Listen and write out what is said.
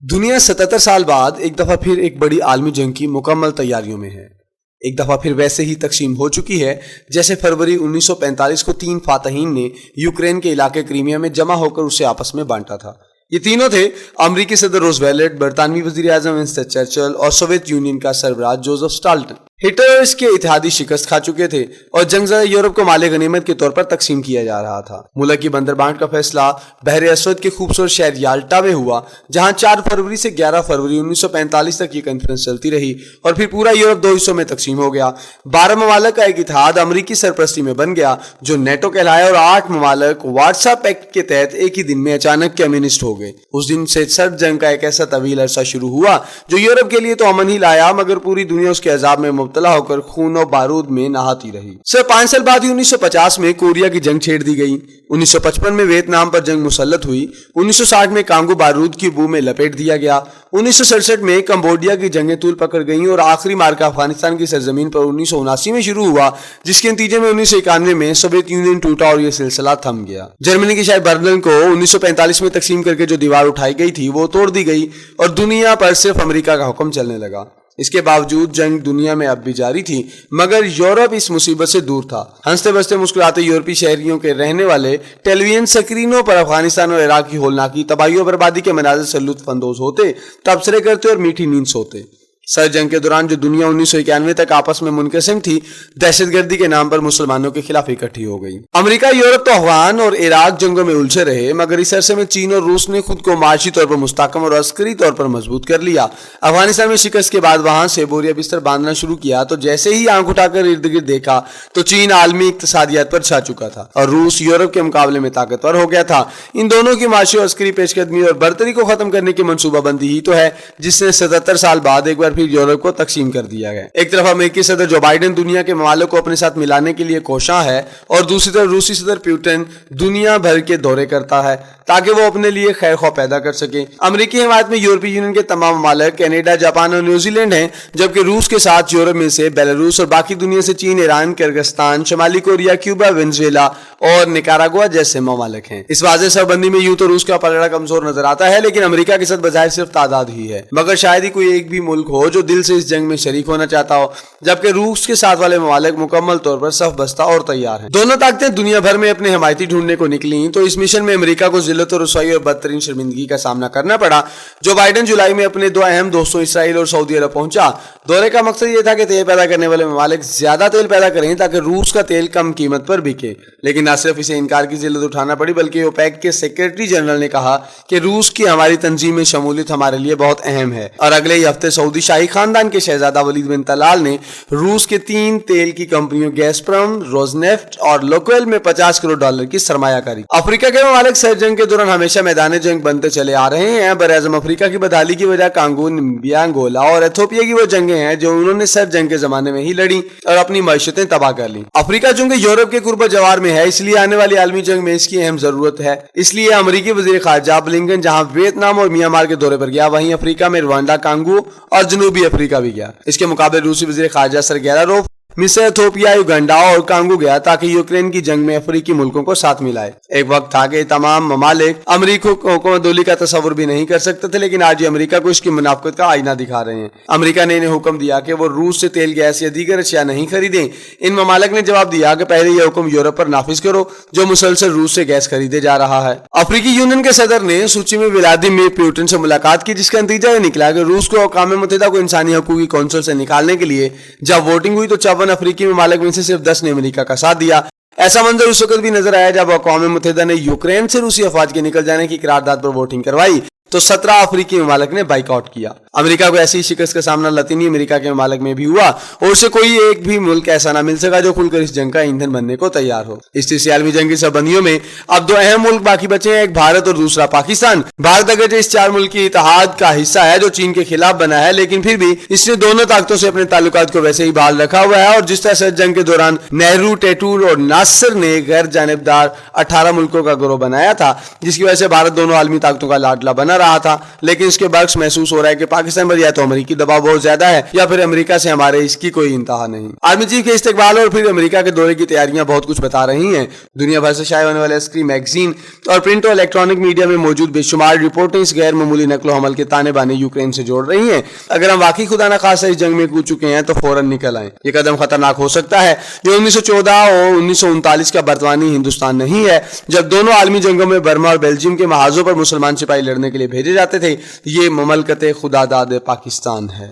دنیا 77 سال بعد ایک دفعہ پھر ایک بڑی عالمی جنگ کی مکمل تیاریوں میں ہے۔ ایک دفعہ پھر ویسے ہی تقسیم ہو چکی ہے جیسے فروری 1945 کو 3 فاتحین نے یوکرین کے علاقے کریمیا میں جمع ہو کر اسے آپس میں بانٹا تھا۔ یہ تینوں تھے امریکی صدر روزویلٹ، برطانوی وزیر اعظم ونسٹن چرچل اور سوویت یونین کا سربراہ جوزف اسٹالن۔ ہٹلر اور اس کے اتحادی شکست کھا چکے تھے اور جنگ زدہ یورپ کو مال غنیمت کے طور پر تقسیم کیا جا رہا تھا۔ ملک کی بندر بانٹ کا فیصلہ بحر اسود کے خوبصورت شہر یالٹا میں ہوا، جہاں 4 فروری سے 11 فروری 1945 تک یہ کانفرنس چلتی رہی اور پھر پورا یورپ 2 حصوں میں تقسیم ہو گیا۔ 12 ممالک کا ایک اتحاد امریکی سرپرستی میں بن گیا جو نیٹو کہلایا، اور 8 ممالک وارسا پیکٹ کے تحت ایک ہی دن میں اچانک کمیونسٹ ہو گئے۔ اس دن سے سرد جنگ کا ایک ایسا طویل عرصہ شروع ہوا جو یورپ کے لیے تو امن ہی لایا، مگر پوری دنیا اس کے عذاب میں مبتلا ہو کر خون و بارود میں نہاتی رہی۔ صرف 5 سال بعد ہی 1950 میں کوریا کی جنگ چھیڑ دی گئی، 1955 میں ویتنام پر جنگ مسلط ہوئی، 1960 میں کانگو بارود کی بو میں لپیٹ دیا گیا، 1967 میں کمبوڈیا کی جنگیں طول پکڑ گئیں اور آخری مارکہ افغانستان کی سرزمین پر 1979 میں شروع ہوا، جس کے نتیجے میں 1991 میں سوویت یونین ٹوٹا اور یہ سلسلہ تھم گیا۔ جرمنی کے شہر برلن کو 1945 میں تقسیم کر کے جو دیوار اٹھائی گئی تھی وہ توڑ دی گئی اور دنیا پر صرف امریکہ کا حکم چلنے لگا۔ اس کے باوجود جنگ دنیا میں اب بھی جاری تھی، مگر یورپ اس مصیبت سے دور تھا۔ ہنستے بستے مسکراتے یورپی شہریوں کے رہنے والے ٹیلی ویژن سکرینوں پر افغانستان اور عراق کی ہولناکی تباہی و بربادی کے مناظر سے لطف اندوز ہوتے، تبصرے کرتے اور میٹھی نیند سوتے۔ سر جنگ کے دوران جو دنیا 1991 تک آپس میں منقسم تھی، دہشت گردی کے نام پر مسلمانوں کے خلاف اکٹھی ہو گئی۔ امریکہ، یورپ تو افغان اور عراق جنگوں میں الجھے رہے، مگر اس عرصے میں چین اور روس نے خود کو معاشی طور پر مستحکم اور عسکری طور پر مضبوط کر لیا۔ افغانستان میں شکست کے بعد وہاں سے بوریا بستر باندھنا شروع کیا تو جیسے ہی آنکھ اٹھا کر ارد گرد دیکھا تو چین عالمی اقتصادیات پر چھا چکا تھا اور روس یورپ کے مقابلے میں طاقتور ہو گیا تھا۔ ان دونوں کی معاشی اور عسکری پیش قدمی اور برتری کو ختم کرنے کی منصوبہ بندی ہی تو ہے جس نے 77 سال بعد ایک بار پھر یورپ کو تقسیم کر دیا گیا۔ ایک طرف امریکی صدر جو بائیڈن دنیا کے ممالک کو اپنے ساتھ ملانے کے لیے کوشاں ہے اور دوسری طرف روسی صدر پیوٹن دنیا بھر کے دورے کرتا ہے تاکہ وہ اپنے لیے خیر خواہ پیدا کر سکے۔ امریکی حمایت میں یورپی یونین کے تمام ممالک کینیڈا، جاپان اور نیوزی لینڈ ہیں، جبکہ روس کے ساتھ یورپ میں سے بیلاروس اور باقی دنیا سے چین، ایران، کرغزستان، شمالی کوریا، کیوبا، وینزویلا اور نکاراگوا جیسے ممالک ہیں۔ اس واضح سربندی میں یوں تو روس کا پلڑا کمزور نظر آتا ہے، لیکن امریکہ کے ساتھ بظاہر صرف تعداد ہی ہے، مگر شاید ہی کوئی ایک بھی ملک ہو جو دل سے اس جنگ میں شریک ہونا چاہتا ہو، جبکہ روس کے ساتھ والے ممالک مکمل طور پر صف بستہ اور تیار ہیں۔ دونوں طاقتیں دنیا بھر میں اپنے حمایتی ڈھونڈنے کو نکلیں تو اس مشن میں امریکہ کو ذلت و رسوائی اور بدترین شرمندگی کا سامنا کرنا پڑا۔ جو بائیڈن جولائی میں اپنے 2 اہم دوستوں اسرائیل اور سعودی عرب پہنچا۔ دورے کا مقصد یہ تھا کہ تیل پیدا کرنے والے ممالک زیادہ تیل پیدا کریں تاکہ روس کا تیل کم قیمت پر بکے، لیکن نہ صرف اسے انکار کی ذلت اٹھانا پڑی بلکہ اوپیک کے سیکرٹری جنرل نے کہا کہ روس کی ہماری تنظیم میں شمولیت ہمارے لیے بہت اہم ہے، اور اگلے ہی ہفتے سعودی شاہی خاندان کے شہزادہ ولید بن طلال نے روس کے 3 تیل کی کمپنیوں گیسپرم، روزنیفٹ اور لوکویل میں $50 کروڑ کی سرمایہ کاری۔ افریقہ کے ممالک سر جنگ کے دوران ہمیشہ میدان جنگ بنتے چلے آ رہے ہیں۔ براعظم افریقہ کی بدحالی کی وجہ کانگو، نمبیا، انگولا اور ایتھوپیا کی وہ جنگیں ہیں جو انہوں نے سر جنگ کے زمانے میں ہی لڑی اور اپنی معیشتیں تباہ کر لیں۔ افریقہ چونکہ یورپ کے قرب جوار میں ہے، اس لیے آنے والی عالمی جنگ میں اس کی اہم ضرورت ہے۔ اس لیے امریکی وزیر خارجہ بلنکن جہاں ویتنام اور میانمار کے دورے پر گیا، وہیں افریقہ میں روانڈا، کانگو اور جنوبی افریقہ بھی گیا۔ اس کے مقابلے روسی وزیر خارجہ سرگئی لاروف مصر، ایتھوپیا، یوگنڈا اور کانگو گیا تاکہ یوکرین کی جنگ میں افریقی ملکوں کو ساتھ ملائے۔ ایک وقت تھا کہ تمام ممالک امریکہ کو حکومت دولی کا تصور بھی نہیں کر سکتے تھے، لیکن آج یہ امریکہ کو اس کی منافقت کا آئینہ دکھا رہے ہیں۔ امریکہ نے انہیں حکم دیا کہ وہ روس سے تیل، گیس یا دیگر اشیاء نہیں خریدیں۔ ان ممالک نے جواب دیا کہ پہلے یہ حکم یورپ پر نافذ کرو جو مسلسل روس سے گیس خریدے جا رہا ہے۔ افریقی یونین کے صدر نے سوچی میں ولادیمیر پیوٹن سے ملاقات کی، جس کا نتیجہ یہ نکلا کہ روس کو اقوام متحدہ کو انسانی حقوق کی کونسل سے نکالنے کے لیے جب ووٹنگ ہوئی تو 54 افریقی ممالک میں سے صرف 10 نے امریکہ کا ساتھ دیا۔ ایسا منظر اس وقت بھی نظر آیا جب اقوام متحدہ نے یوکرین سے روسی افواج کے نکل جانے کی قرارداد پر ووٹنگ کروائی تو 17 افریقی ممالک نے بائیکاٹ کیا۔ امریکہ کو ایسی شکست کا سامنا لاطینی امریکہ کے ممالک میں بھی ہوا اور اسے کوئی ایک بھی ملک ایسا نہ مل سکا جو کھل کر اس جنگ کا ایندھن بننے کو تیار ہو۔ اس تیسری عالمی جنگ کی سربندیوں میں اب 2 اہم ملک باقی بچے ہیں، ایک بھارت اور دوسرا پاکستان۔ بھارت اگرچہ اس 4 ملک کی اتحاد کا حصہ ہے جو چین کے خلاف بنا ہے، لیکن پھر بھی اس نے دونوں طاقتوں سے اپنے تعلقات کو ویسے ہی بحال رکھا ہوا ہے، اور جس طرح سے جنگ کے دوران نہرو، ٹیٹور اور ناصر نے غیر جانبدار 18 ملکوں کا گروہ بنایا تھا، جس کی وجہ سے بھارت دونوں عالمی طاقتوں کا لاڈلا بنا نہ رہا تھا، لیکن اس کے برعکس محسوس ہو رہا ہے کہ پاکستان پر یا تو امریکی دباؤ بہت زیادہ ہے یا پھر امریکہ سے ہمارے اس کی کوئی انتہا نہیں۔ آرمی چیف کے استقبال اور پھر امریکہ کے دورے کی تیاریاں بہت کچھ بتا رہی ہیں۔ دنیا بھر سے شائع ہونے والے عسکری میگزین اور پرنٹ اور الیکٹرانک میڈیا میں موجود بے شمار رپورٹیں اس غیر معمولی نقل و حمل کے تانے بانے یوکرین سے جوڑ رہی ہیں۔ اگر ہم واقعی خدا نخواستہ اس جنگ میں کود چکے ہیں تو فوراً نکل آئیں۔ یہ قدم خطرناک ہو سکتا ہے۔ یہ 1914 اور 1939 کا برطانوی ہندوستان نہیں ہے جب دونوں عالمی جنگوں میں برما اور بیلجیم کے محاذوں پر مسلمان سپاہی لڑنے کے لیے بھیجے جاتے تھے۔ یہ مملکت خدا داد پاکستان ہے۔